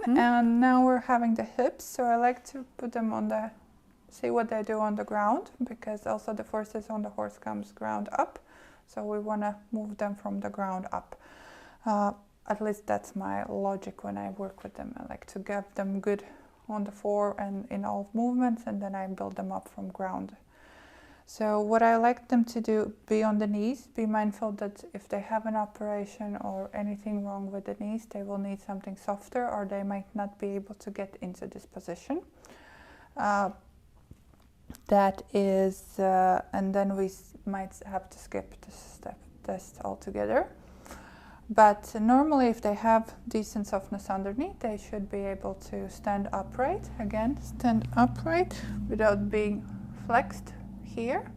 And now we're having the hips, so I like to put them on the, see what they do on the ground, because also the forces on the horse comes ground up, so we want to move them from the ground up. At least that's my logic when I work with them. I like to get them good on the floor and in all movements, and then I build them up from ground. So what I like them to do, be on the knees, be mindful that if they have an operation or anything wrong with the knees, they will need something softer, or they might not be able to get into this position. That is, and then we might have to skip the step test altogether. But normally if they have decent softness underneath, they should be able to stand upright. Again, stand upright without being flexed here,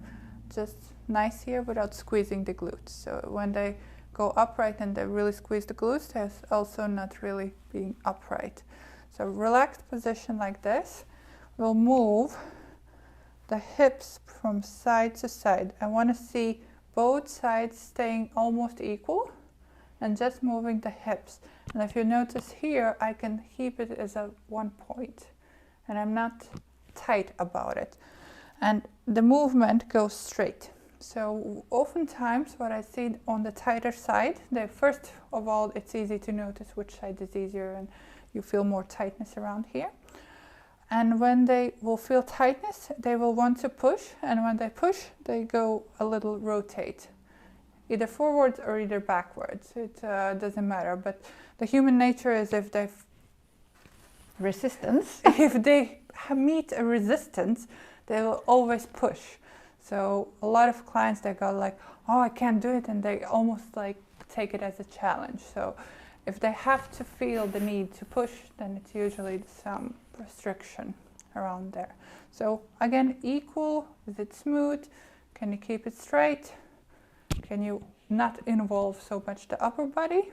just nice here without squeezing the glutes. So when they go upright and they really squeeze the glutes, they're also not really being upright. So relaxed position like this. We'll move the hips from side to side. I want to see both sides staying almost equal and just moving the hips. And if you notice here, I can keep it as a 1 point and I'm not tight about it. And the movement goes straight. So oftentimes what I see on the tighter side, first of all, it's easy to notice which side is easier and you feel more tightness around here. And when they will feel tightness, they will want to push, and when they push, they go a little rotate, either forwards or either backwards. It doesn't matter, but the human nature is if they meet a resistance, they will always push. So a lot of clients, they go like, oh, I can't do it, and they almost like take it as a challenge. So if they have to feel the need to push, then it's usually some restriction around there. So again, equal, is it smooth? Can you keep it straight? Can you not involve so much the upper body?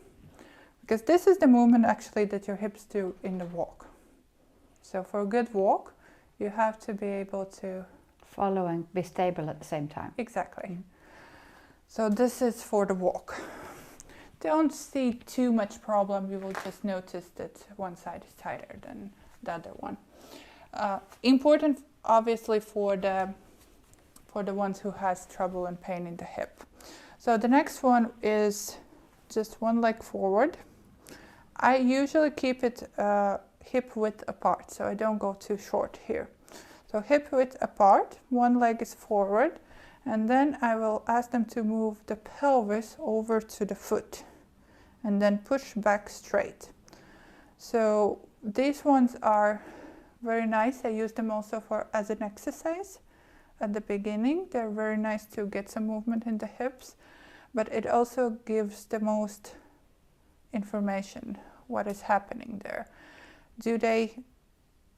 Because this is the movement actually that your hips do in the walk. So for a good walk, you have to be able to follow and be stable at the same time. Exactly. So this is for the walk. Don't see too much problem. You will just notice that one side is tighter than the other one. Important, obviously, for the ones who has trouble and pain in the hip. So the next one is just one leg forward. I usually keep it hip width apart, so I don't go too short here. So hip width apart, one leg is forward, and then I will ask them to move the pelvis over to the foot and then push back straight. So these ones are very nice. I use them also as an exercise at the beginning. They're very nice to get some movement in the hips, but it also gives the most information, what is happening there. Do they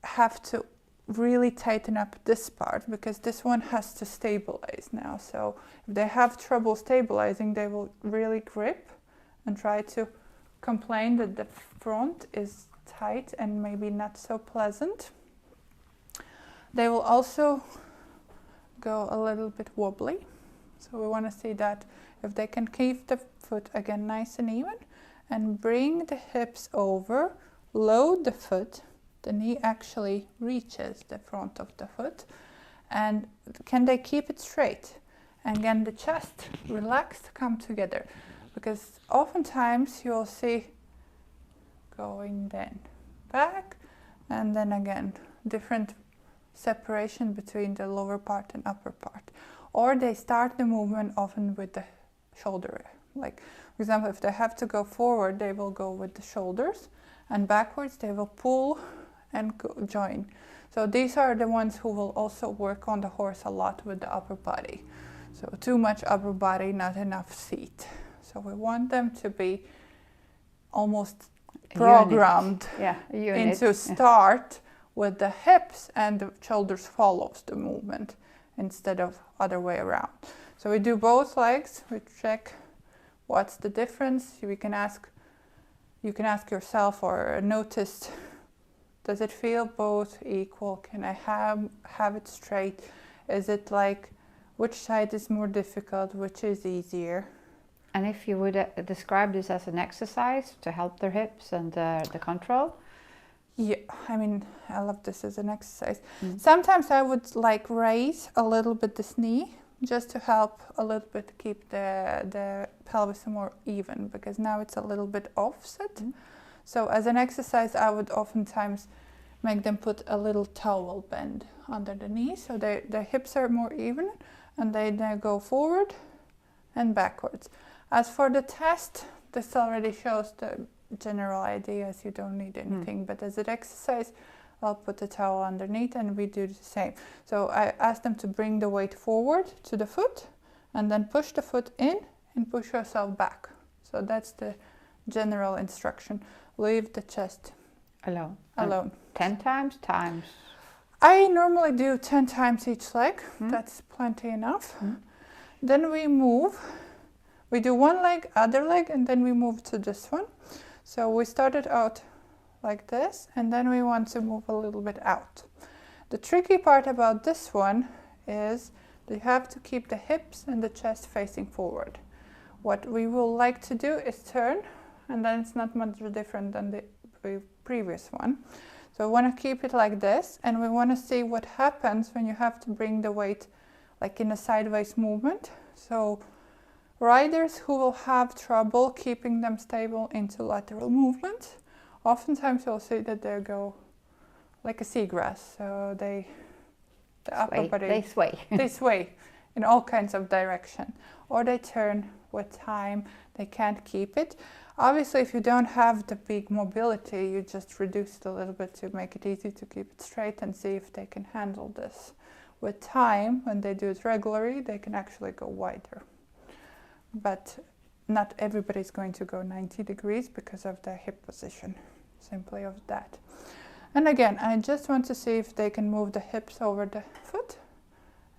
have to really tighten up this part, because this one has to stabilize now. So if they have trouble stabilizing, they will really grip and try to complain that the front is tight and maybe not so pleasant. They will also go a little bit wobbly. So we want to see that if they can keep the foot again nice and even and bring the hips over, load the foot, the knee actually reaches the front of the foot, and can they keep it straight? And again, the chest relaxed, come together, because oftentimes you'll see going then back and then again different separation between the lower part and upper part, or they start the movement often with the shoulder. Like for example, if they have to go forward, they will go with the shoulders, and backwards they will pull and join. So these are the ones who will also work on the horse a lot with the upper body. So too much upper body, not enough seat. So we want them to be almost programmed into start with the hips and the shoulders follows the movement instead of other way around. So we do both legs, we check what's the difference. You can ask yourself or notice, does it feel both equal? Can I have it straight? Is it like, which side is more difficult, which is easier? And if you would describe this as an exercise to help their hips and the control, Yeah, I mean, I love this as an exercise. Sometimes I would like raise a little bit this knee just to help a little bit keep the pelvis more even, because now it's a little bit offset. So as an exercise, I would oftentimes make them put a little towel bend under the knee so their hips are more even, and they then go forward and backwards. As for the test, this already shows the general idea, as you don't need anything, but as an exercise, I'll put the towel underneath and we do the same. So I ask them to bring the weight forward to the foot and then push the foot in and push yourself back. So that's the general instruction. Leave the chest Alone. alone. 10 times? I normally do 10 times each leg. That's plenty enough. Then we move. We do one leg, other leg, and then we move to this one. So we started out like this, and then we want to move a little bit out. The tricky part about this one is that you have to keep the hips and the chest facing forward. What we will like to do is turn, and then it's not much different than the previous one. So we want to keep it like this, and we want to see what happens when you have to bring the weight like in a sideways movement. So riders who will have trouble keeping them stable into lateral movement, oftentimes you'll see that they go like a seagrass. So the upper body, they sway. they sway in all kinds of direction, or they turn with time. They can't keep it. Obviously, if you don't have the big mobility, you just reduce it a little bit to make it easy to keep it straight and see if they can handle this. With time, when they do it regularly, they can actually go wider. But not everybody's going to go 90 degrees because of their hip position, simply of that. And again, I just want to see if they can move the hips over the foot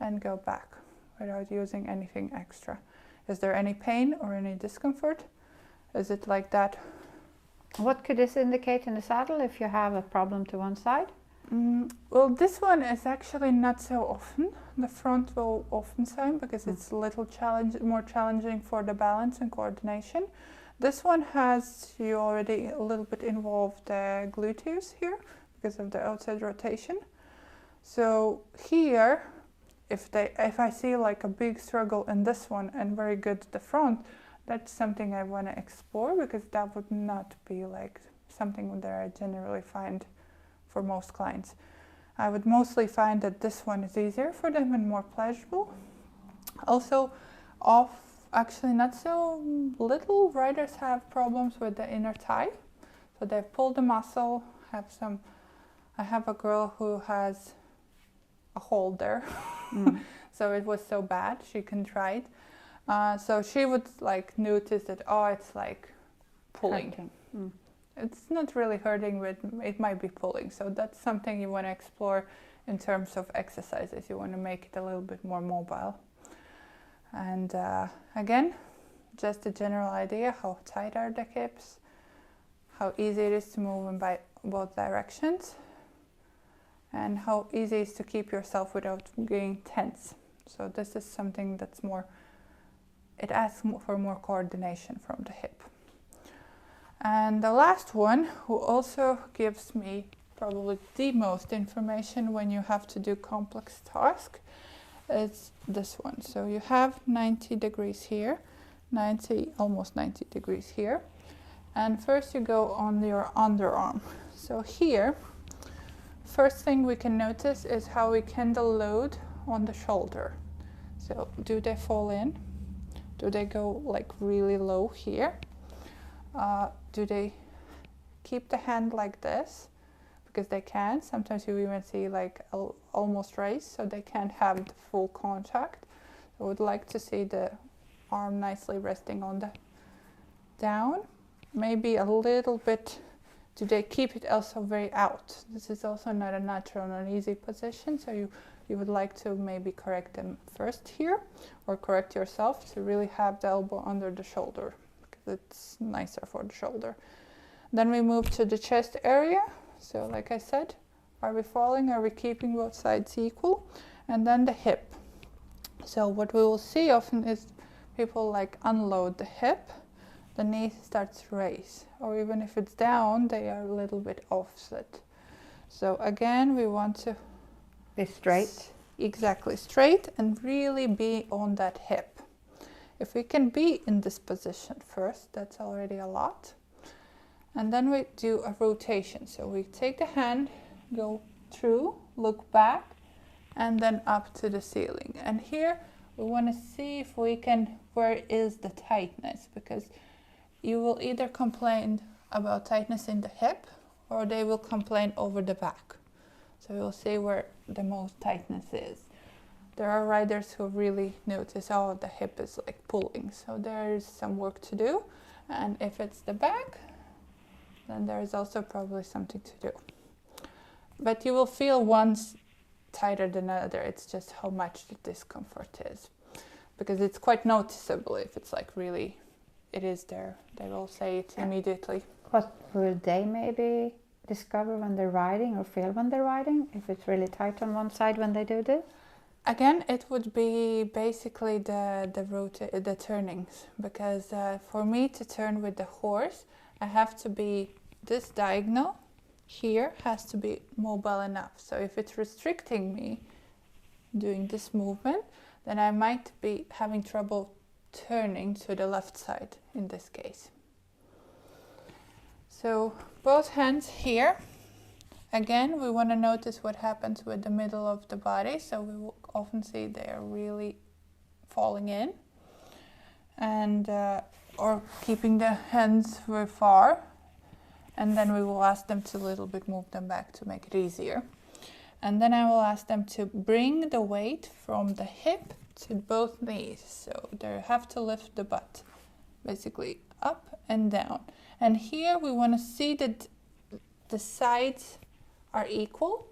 and go back without using anything extra. Is there any pain or any discomfort? Is it like that? What could this indicate in the saddle if you have a problem to one side? Well, this one is actually not so often. The front will often sign because it's a little more challenging for the balance and coordination. This one has you already a little bit involved the gluteus here because of the outside rotation. So here, if I see like a big struggle in this one and very good at the front, that's something I want to explore, because that would not be like something that I generally find for most clients. I would mostly find that this one is easier for them and more pleasurable. Also, actually not so little riders have problems with the inner thigh. So they pull the muscle, I have a girl who has a hole there. So it was so bad, she couldn't ride. So she would like notice that, it's like pulling. It's not really hurting, but it might be pulling. So that's something you want to explore in terms of exercises. You want to make it a little bit more mobile. And again, just a general idea, how tight are the hips, how easy it is to move in by both directions, and how easy it is to keep yourself without getting tense. So this is something that's it asks for more coordination from the hip. And the last one, who also gives me probably the most information when you have to do complex tasks, is this one. So you have 90 degrees here, almost 90 degrees here. And first you go on your underarm. So here, first thing we can notice is how we can load on the shoulder. So do they fall in? Do they go like really low here? Do they keep the hand like this? Because they can. Sometimes you even see like almost raised, so they can't have the full contact. I would like to see the arm nicely resting on the down. Maybe a little bit. Do they keep it also very out? This is also not a natural and easy position, so you would like to maybe correct them first here, or correct yourself to really have the elbow under the shoulder, because it's nicer for the shoulder. Then we move to the chest area. So like I said, are we falling? Are we keeping both sides equal? And then the hip. So what we will see often is people like unload the hip, the knee starts to raise, or even if it's down, they are a little bit offset. So again, we want to Be straight. Exactly, straight and really be on that hip. If we can be in this position first, that's already a lot. And then we do a rotation. So we take the hand, go through, look back, and then up to the ceiling. And here we want to see if we can, where is the tightness, because you will either complain about tightness in the hip or they will complain over the back. So we'll see where the most tightness is. There are riders who really notice, oh, the hip is like pulling. So there's some work to do. And if it's the back, then there's also probably something to do. But you will feel one's tighter than another. It's just how much the discomfort is. Because it's quite noticeable if it's like really, it is there. They will say it immediately. What will they maybe discover when they're riding or feel when they're riding? If it's really tight on one side when they do this? Again, it would be basically the turnings. Because for me to turn with the horse, I have to be this diagonal here has to be mobile enough. So if it's restricting me doing this movement, then I might be having trouble turning to the left side in this case. So both hands here. Again, we want to notice what happens with the middle of the body. So we will often see they are really falling in and or keeping the hands very far. And then we will ask them to a little bit move them back to make it easier. And then I will ask them to bring the weight from the hip to both knees. So they have to lift the butt, basically up and down. And here we want to see that the sides are equal.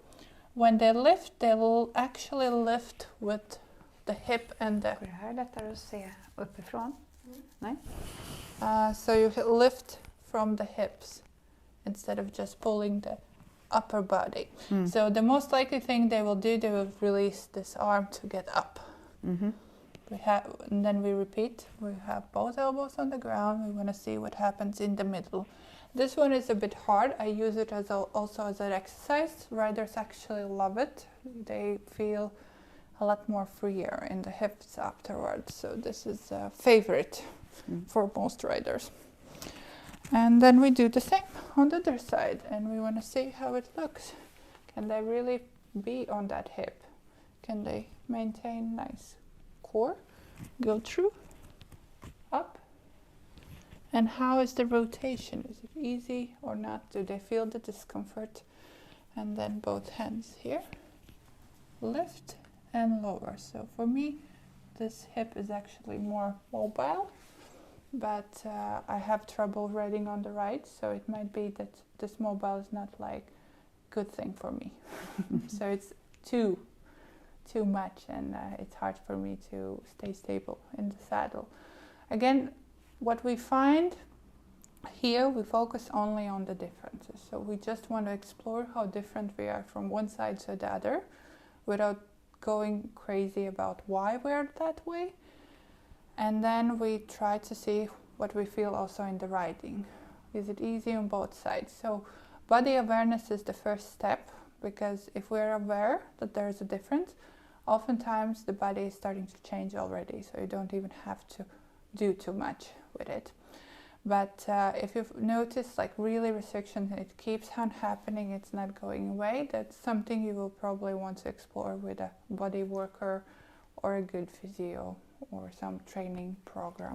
When they lift, they will actually lift with the hip and the... Här lättare att se uppifrån. Nej? So you lift from the hips instead of just pulling the upper body. So the most likely thing they will do, they will release this arm to get up. And then we repeat. We have both elbows on the ground. We want to see what happens in the middle. This one is a bit hard. I use it as also as an exercise. Riders actually love it. They feel a lot more freer in the hips afterwards. So this is a favorite for most riders. And then we do the same on the other side, and we want to see how it looks. Can they really be on that hip? Can they maintain nice core? Go through, up. And how is the rotation? Is it easy or not? Do they feel the discomfort? And then both hands here. Lift and lower. So for me, this hip is actually more mobile. But I have trouble riding on the right, so it might be that this mobile is not like good thing for me. So it's too much, and it's hard for me to stay stable in the saddle. Again, what we find here, we focus only on the differences. So we just want to explore how different we are from one side to the other without going crazy about why we're that way. And then we try to see what we feel also in the riding. Is it easy on both sides? So body awareness is the first step, because if we're aware that there's a difference, oftentimes the body is starting to change already, so you don't even have to do too much with it. But if you've noticed like really restriction and it keeps on happening, it's not going away, that's something you will probably want to explore with a body worker or a good physio or some training program.